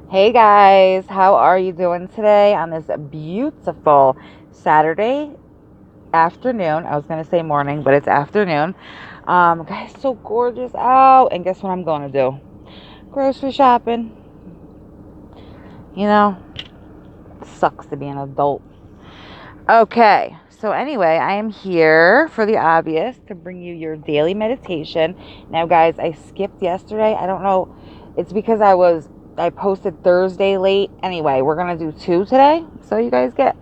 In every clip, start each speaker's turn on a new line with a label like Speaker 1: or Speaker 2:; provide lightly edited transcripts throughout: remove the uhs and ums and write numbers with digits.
Speaker 1: Hey guys, how are you doing today on this beautiful Saturday afternoon? I was going to say morning, but it's afternoon. Guys, so gorgeous out. And guess what I'm going to do? Grocery shopping. You know, sucks to be an adult. Okay, so anyway, I am here for the obvious to bring you your daily meditation. Now, guys, I skipped yesterday. I don't know. It's because I posted Thursday late. Anyway, we're gonna do two today, so you guys get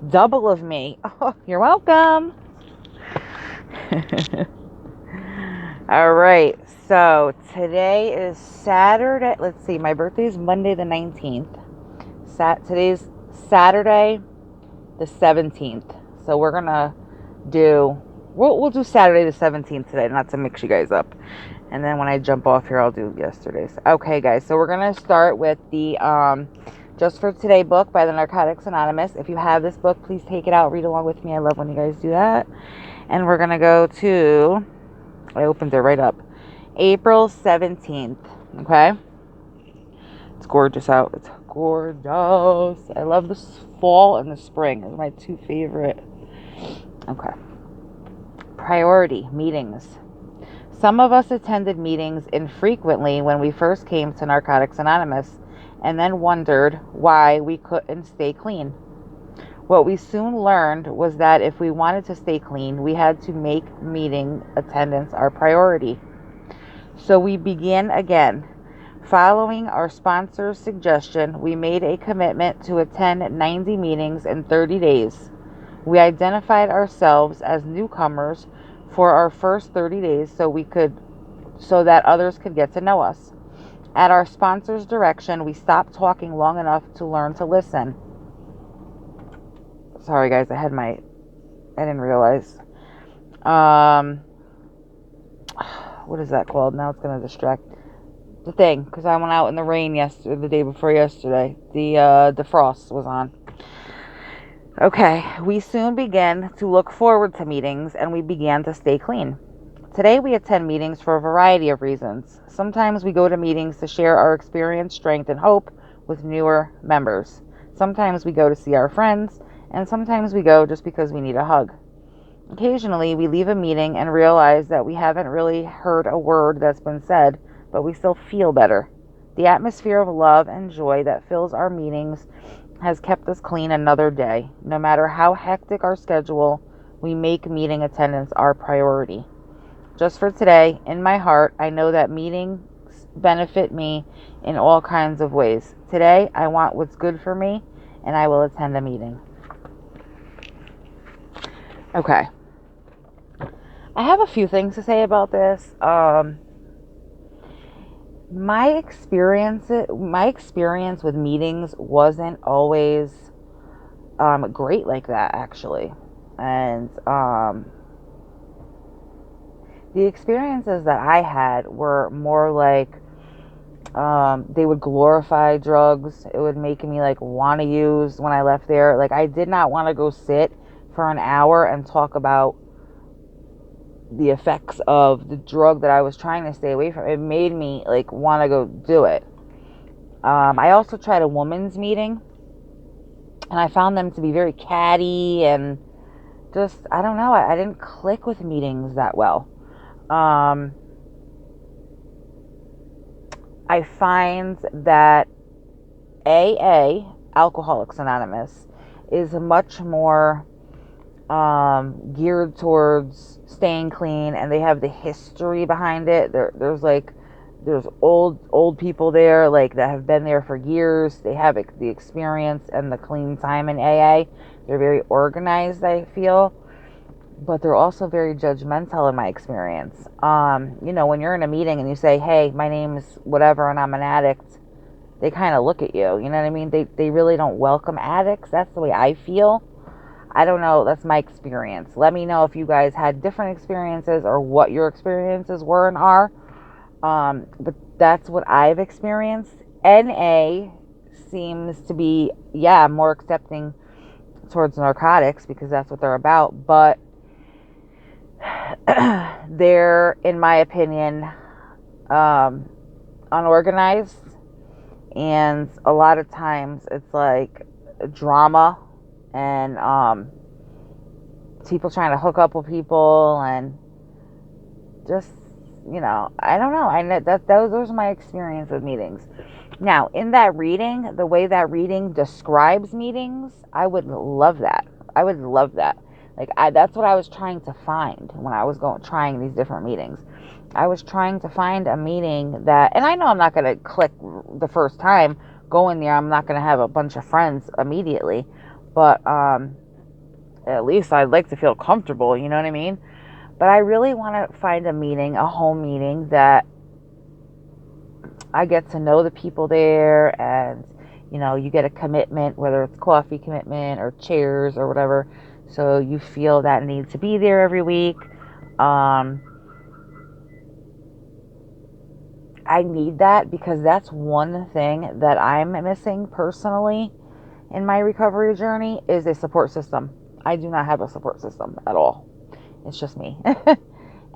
Speaker 1: double of me. Oh, you're welcome. All right. So today is Saturday. Let's see. My birthday is Monday the 19th. Today's Saturday the 17th. So we're gonna do we'll do Saturday the 17th today, not to mix you guys up. And then when I jump off here, I'll do yesterday's. Okay, guys. So we're gonna start with the Just for Today book by the Narcotics Anonymous. If you have this book, please take it out, read along with me. I love when you guys do that. And we're gonna go to I opened it right up. April 17th. Okay. It's gorgeous out. It's gorgeous. I love the fall and the spring. Those are my two favorite. Okay. Priority meetings. Some of us attended meetings infrequently when we first came to Narcotics Anonymous and then wondered why we couldn't stay clean. What we soon learned was that if we wanted to stay clean, we had to make meeting attendance our priority. So we began again. Following our sponsor's suggestion, we made a commitment to attend 90 meetings in 30 days. We identified ourselves as newcomers for our first 30 days so that others could get to know us. At our sponsor's direction, we stopped talking long enough to learn to listen. Sorry guys, I didn't realize. What is that called? Now it's going to distract the thing because I went out in the rain the day before yesterday. The defrost was on. Okay, we soon began to look forward to meetings and we began to stay clean. Today we attend meetings for a variety of reasons. Sometimes we go to meetings to share our experience, strength, and hope with newer members. Sometimes we go to see our friends, and sometimes we go just because we need a hug. Occasionally we leave a meeting and realize that we haven't really heard a word that's been said, but we still feel better. The atmosphere of love and joy that fills our meetings has kept us clean another day. No matter how hectic our schedule, we make meeting attendance our priority. Just for today, in my heart, I know that meetings benefit me in all kinds of ways. Today, I want what's good for me, and I will attend a meeting. Okay. I have a few things to say about this. My experience with meetings wasn't always great like that, actually. And the experiences that I had were more like they would glorify drugs. It would make me like want to use when I left there. Like I did not want to go sit for an hour and talk about the effects of the drug that I was trying to stay away from. It made me like want to go do it. I also tried a women's meeting and I found them to be very catty and just, I don't know, I didn't click with meetings that well. Um, I find that AA, Alcoholics Anonymous, is much more geared towards staying clean, and they have the history behind it. There's old people there like that have been there for years. They have the experience and the clean time in AA. They're very organized, I feel, but they're also very judgmental in my experience. When you're in a meeting and you say, "Hey, my name is whatever and I'm an addict," they kind of look at you. You know what I mean? They really don't welcome addicts. That's the way I feel. I don't know. That's my experience. Let me know if you guys had different experiences or what your experiences were and are. But that's what I've experienced. NA seems to be, more accepting towards narcotics because that's what they're about. But they're, in my opinion, unorganized And a lot of times it's like drama and people trying to hook up with people and just, I don't know. I know that those are my experience with meetings. Now, in that reading, the way that reading describes meetings, I would love that. I would love that. Like that's what I was trying to find when I was trying these different meetings. I was trying to find a meeting that, and I know I'm not going to click the first time going there. I'm not going to have a bunch of friends immediately, but at least I'd like to feel comfortable. You know what I mean? But I really want to find a meeting, a home meeting that I get to know the people there, and you get a commitment, whether it's coffee commitment or chairs or whatever, so you feel that need to be there every week. I need that because that's one thing that I'm missing personally in my recovery journey is a support system. I do not have a support system at all. It's just me.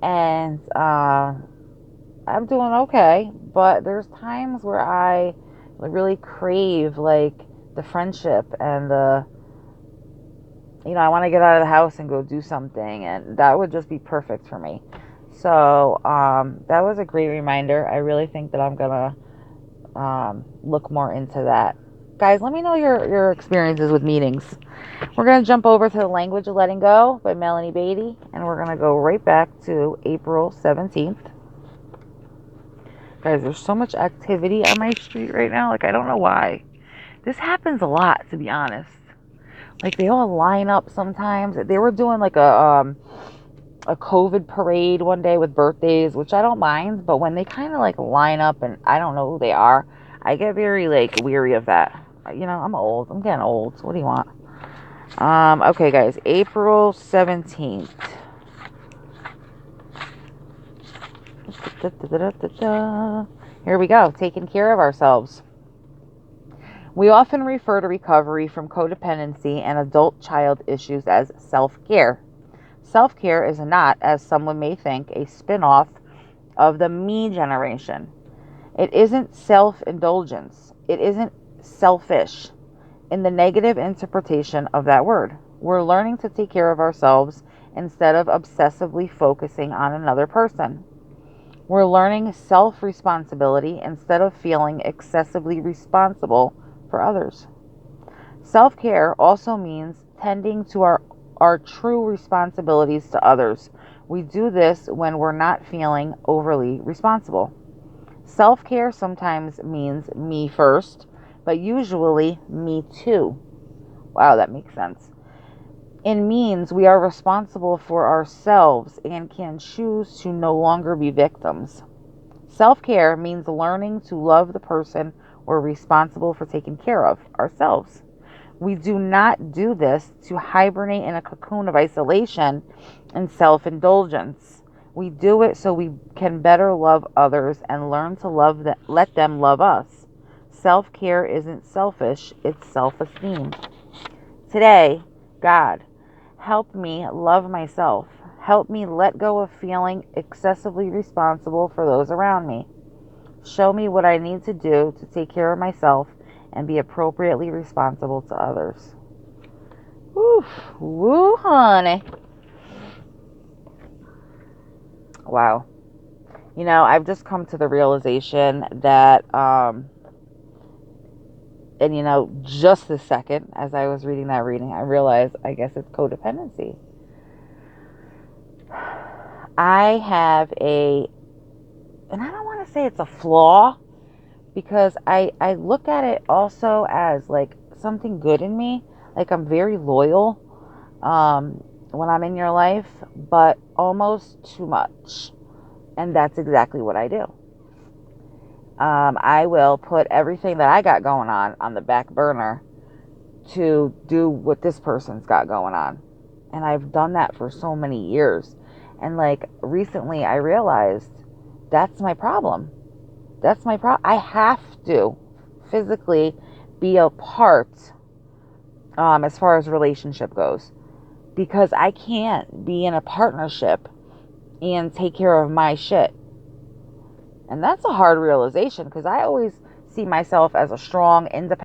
Speaker 1: And I'm doing okay, but there's times where I really crave like the friendship and I want to get out of the house and go do something, and that would just be perfect for me. So that was a great reminder. I really think that I'm gonna look more into that. Guys, let me know your experiences with meetings. We're gonna jump over to The Language of Letting Go by Melanie Beattie, and we're gonna go right back to April 17th. Guys, there's so much activity on my street right now. Like, I don't know why. This happens a lot, to be honest. Like, they all line up sometimes. They were doing like a COVID parade one day with birthdays, which I don't mind. But when they kind of like line up and I don't know who they are, I get very like weary of that. I'm old. I'm getting old. So what do you want? Okay, guys. April 17th. Here we go. Taking care of ourselves. We often refer to recovery from codependency and adult-child issues as self-care. Self-care is not, as someone may think, a spin-off of the me generation. It isn't self-indulgence. It isn't selfish in the negative interpretation of that word. We're learning to take care of ourselves instead of obsessively focusing on another person. We're learning self-responsibility instead of feeling excessively responsible for others. Self-care also means tending to our true responsibilities to others. We do this when we're not feeling overly responsible. Self-care sometimes means me first, but usually me too. Wow, that makes sense. It means we are responsible for ourselves and can choose to no longer be victims. Self-care means learning to love the person we're responsible for taking care of, ourselves. We do not do this to hibernate in a cocoon of isolation and self-indulgence. We do it so we can better love others and learn to let them love us. Self-care isn't selfish, it's self-esteem. Today, God, help me love myself. Help me let go of feeling excessively responsible for those around me. Show me what I need to do to take care of myself and be appropriately responsible to others. Woo, woo, honey. Wow. I've just come to the realization that, and just this second, as I was reading that reading, I realized, I guess it's codependency. I have and I don't want to say it's a flaw, because I look at it also as like something good in me. Like, I'm very loyal when I'm in your life, but almost too much. And that's exactly what I do. I will put everything that I got going on the back burner to do what this person's got going on. And I've done that for so many years. And like recently I realized that's my problem. That's my problem. I have to physically be apart as far as relationship goes, because I can't be in a partnership and take care of my shit. And that's a hard realization, because I always see myself as a strong, independent